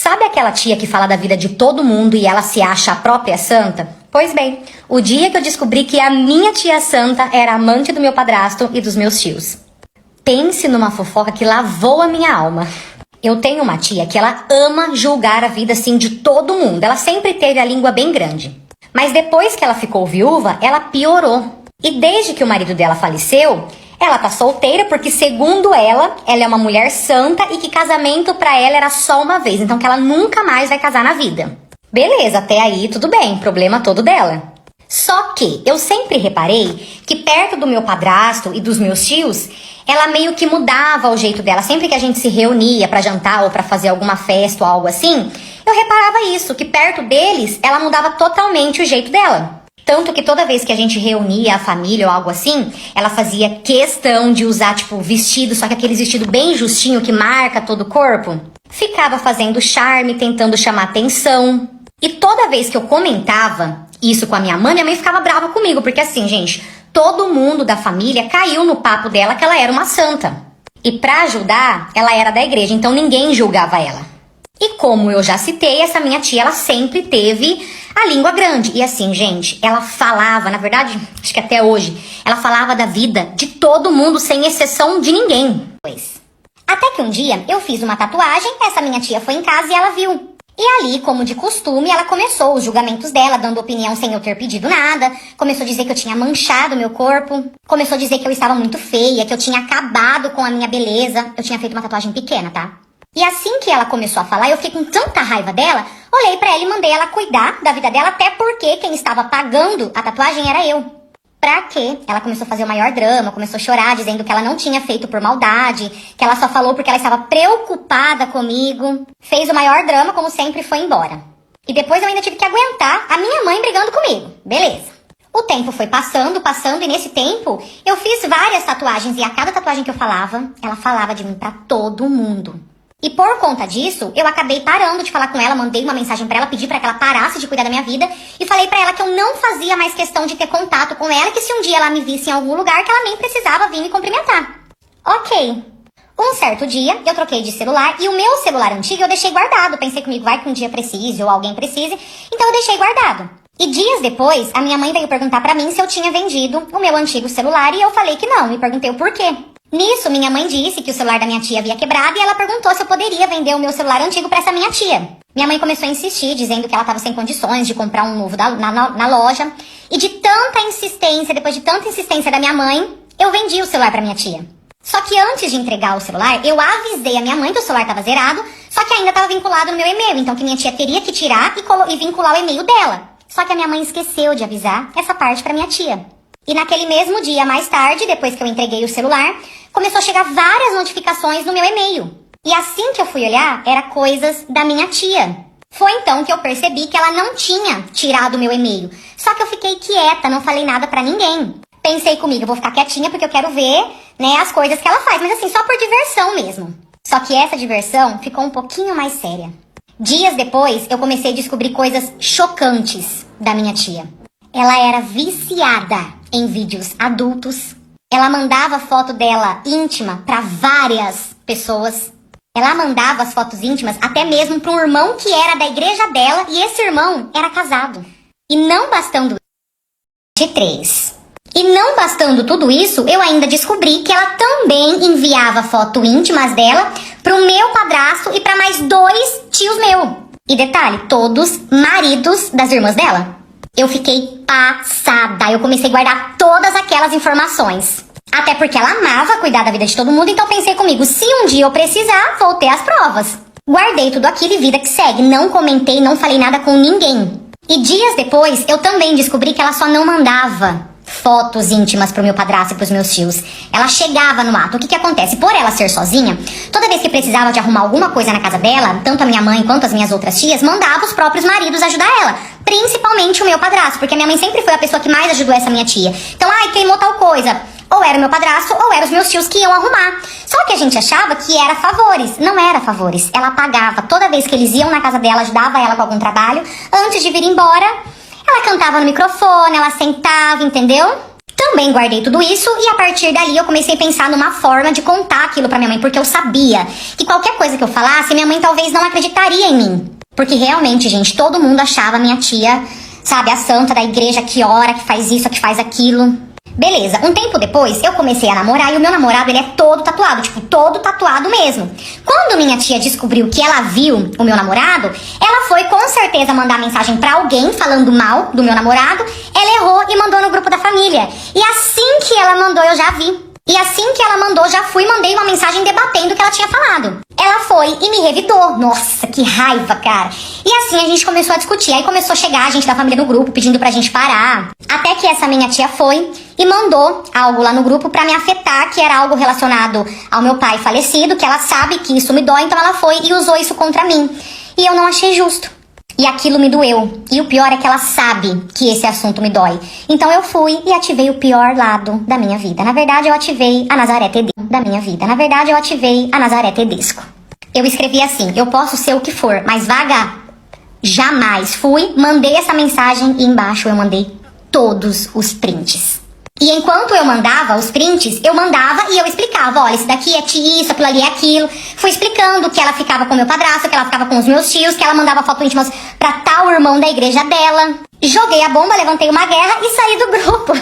Sabe aquela tia que fala da vida de todo mundo e ela se acha a própria santa? Pois bem, o dia que eu descobri que a minha tia santa era amante do meu padrasto e dos meus tios. Pense numa fofoca que lavou a minha alma. Eu tenho uma tia que ela ama julgar a vida assim de todo mundo. Ela sempre teve a língua bem grande. Mas depois que ela ficou viúva, ela piorou. E desde que o marido dela faleceu, ela tá solteira porque, segundo ela é uma mulher santa e que casamento pra ela era só uma vez. Então que ela nunca mais vai casar na vida. Beleza, até aí tudo bem, problema todo dela. Só que eu sempre reparei que perto do meu padrasto e dos meus tios, ela meio que mudava o jeito dela. Sempre que a gente se reunia pra jantar ou pra fazer alguma festa ou algo assim, eu reparava isso, que perto deles ela mudava totalmente o jeito dela. Tanto que toda vez que a gente reunia a família ou algo assim, ela fazia questão de usar, tipo, vestido, só que aqueles vestido bem justinho que marca todo o corpo. Ficava fazendo charme, tentando chamar atenção. E toda vez que eu comentava isso com a minha mãe ficava brava comigo, porque assim, gente, todo mundo da família caiu no papo dela que ela era uma santa. E pra ajudar, ela era da igreja, então ninguém julgava ela. E como eu já citei, essa minha tia, ela sempre teve a língua grande. E assim, gente, ela falava, na verdade, acho que até hoje, ela falava da vida de todo mundo, sem exceção de ninguém. Até que um dia, eu fiz uma tatuagem, essa minha tia foi em casa e ela viu. E ali, como de costume, ela começou os julgamentos dela, dando opinião sem eu ter pedido nada. Começou a dizer que eu tinha manchado meu corpo. Começou a dizer que eu estava muito feia, que eu tinha acabado com a minha beleza. Eu tinha feito uma tatuagem pequena, tá? E assim que ela começou a falar, eu fiquei com tanta raiva dela, olhei pra ela e mandei ela cuidar da vida dela, até porque quem estava pagando a tatuagem era eu. Pra quê? Ela começou a fazer o maior drama, começou a chorar, dizendo que ela não tinha feito por maldade, que ela só falou porque ela estava preocupada comigo. Fez o maior drama, como sempre, e foi embora. E depois eu ainda tive que aguentar a minha mãe brigando comigo. Beleza. O tempo foi passando, e nesse tempo eu fiz várias tatuagens, e a cada tatuagem que eu falava, ela falava de mim pra todo mundo. E por conta disso, eu acabei parando de falar com ela, mandei uma mensagem pra ela, pedi pra que ela parasse de cuidar da minha vida e falei pra ela que eu não fazia mais questão de ter contato com ela, que se um dia ela me visse em algum lugar, que ela nem precisava vir me cumprimentar. Ok. Um certo dia, eu troquei de celular e o meu celular antigo eu deixei guardado. Pensei comigo, vai que um dia precise ou alguém precise, então eu deixei guardado. E dias depois, a minha mãe veio perguntar pra mim se eu tinha vendido o meu antigo celular e eu falei que não, e perguntei o porquê. Nisso, minha mãe disse que o celular da minha tia havia quebrado e ela perguntou se eu poderia vender o meu celular antigo pra essa minha tia. Minha mãe começou a insistir, dizendo que ela estava sem condições de comprar um novo na loja. E de tanta insistência, depois de tanta insistência da minha mãe, eu vendi o celular pra minha tia. Só que antes de entregar o celular, eu avisei a minha mãe que o celular estava zerado, só que ainda estava vinculado no meu e-mail, então que minha tia teria que tirar e vincular o e-mail dela. Só que a minha mãe esqueceu de avisar essa parte pra minha tia. E naquele mesmo dia, mais tarde, depois que eu entreguei o celular, começou a chegar várias notificações no meu e-mail. E assim que eu fui olhar, era coisas da minha tia. Foi então que eu percebi que ela não tinha tirado o meu e-mail. Só que eu fiquei quieta, não falei nada pra ninguém. Pensei comigo, eu vou ficar quietinha porque eu quero ver, né, as coisas que ela faz. Mas assim, só por diversão mesmo. Só que essa diversão ficou um pouquinho mais séria. Dias depois, eu comecei a descobrir coisas chocantes da minha tia. Ela era viciada em vídeos adultos. Ela mandava foto dela íntima pra várias pessoas. Ela mandava as fotos íntimas até mesmo para um irmão que era da igreja dela, e esse irmão era casado. E não bastando de 3. E não bastando tudo isso, eu ainda descobri que ela também enviava fotos íntimas dela pro meu padrasto e para mais 2 tios meus. E detalhe, todos maridos das irmãs dela. Eu fiquei passada. Eu comecei a guardar todas aquelas informações. Até porque ela amava cuidar da vida de todo mundo, então pensei comigo, se um dia eu precisar, vou ter as provas. Guardei tudo aquilo e vida que segue. Não comentei, não falei nada com ninguém. E dias depois, eu também descobri que ela só não mandava fotos íntimas pro meu padrasto e pros meus tios. Ela chegava no ato. O que acontece? Por ela ser sozinha, toda vez que precisava de arrumar alguma coisa na casa dela, tanto a minha mãe quanto as minhas outras tias, mandava os próprios maridos ajudar ela. Principalmente o meu padrasto, porque a minha mãe sempre foi a pessoa que mais ajudou essa minha tia. Então, queimou tal coisa. Ou era o meu padrasto, ou eram os meus tios que iam arrumar. Só que a gente achava que era favores. Não era favores. Ela pagava. Toda vez que eles iam na casa dela, ajudava ela com algum trabalho. Antes de vir embora, ela cantava no microfone, ela sentava, entendeu? Também guardei tudo isso e a partir dali eu comecei a pensar numa forma de contar aquilo pra minha mãe, porque eu sabia que qualquer coisa que eu falasse, minha mãe talvez não acreditaria em mim. Porque realmente, gente, todo mundo achava minha tia, sabe, a santa da igreja que ora, que faz isso, que faz aquilo. Beleza, um tempo depois eu comecei a namorar e o meu namorado, ele é todo tatuado, tipo, todo tatuado mesmo. Quando minha tia descobriu que ela viu o meu namorado, ela foi com certeza mandar mensagem pra alguém falando mal do meu namorado, ela errou e mandou no grupo da família. E assim que ela mandou, eu já vi. E assim que ela mandou, já fui e mandei uma mensagem debatendo o que ela tinha falado. Ela foi e me revidou. Nossa, que raiva, cara. E assim a gente começou a discutir. Aí começou a chegar a gente da família no grupo pedindo pra gente parar. Até que essa minha tia foi e mandou algo lá no grupo pra me afetar, que era algo relacionado ao meu pai falecido, que ela sabe que isso me dói, então ela foi e usou isso contra mim. E eu não achei justo. E aquilo me doeu. E o pior é que ela sabe que esse assunto me dói. Então eu fui e ativei o pior lado da minha vida. Na verdade, eu ativei a Nazaré Tedesco da minha vida. Na verdade, eu ativei a Nazaré Tedesco. Eu escrevi assim: eu posso ser o que for, mas vaga jamais. Fui, mandei essa mensagem e embaixo eu mandei todos os prints. E enquanto eu mandava os prints, eu mandava e eu explicava, olha, esse daqui é isso, aquilo ali é aquilo. Fui explicando que ela ficava com meu padrasto, que ela ficava com os meus tios, que ela mandava foto íntimas pra tal irmão da igreja dela. Joguei a bomba, levantei uma guerra e saí do grupo.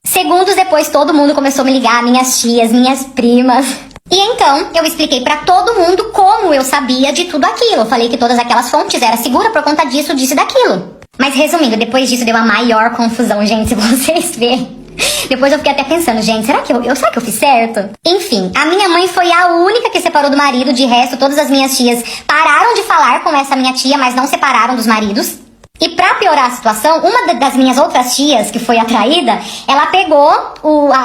Segundos depois, todo mundo começou a me ligar, minhas tias, minhas primas. E então, eu expliquei pra todo mundo como eu sabia de tudo aquilo. Eu falei que todas aquelas fontes eram seguras por conta disso, disso e daquilo. Mas resumindo, depois disso deu a maior confusão, gente, se vocês verem. Depois eu fiquei até pensando, gente, será que eu fiz certo? Enfim, a minha mãe foi a única que separou do marido. De resto, todas as minhas tias pararam de falar com essa minha tia, mas não separaram dos maridos. E pra piorar a situação, uma das minhas outras tias, que foi a traída, ela pegou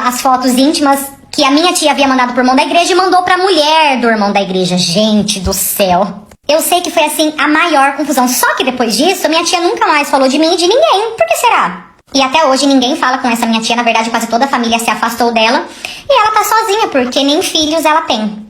as fotos íntimas que a minha tia havia mandado pro irmão da igreja e mandou pra mulher do irmão da igreja. Gente do céu. Eu sei que foi assim a maior confusão. Só que depois disso, minha tia nunca mais falou de mim e de ninguém. Por que será? E até hoje ninguém fala com essa minha tia, na verdade quase toda a família se afastou dela. E ela tá sozinha, porque nem filhos ela tem.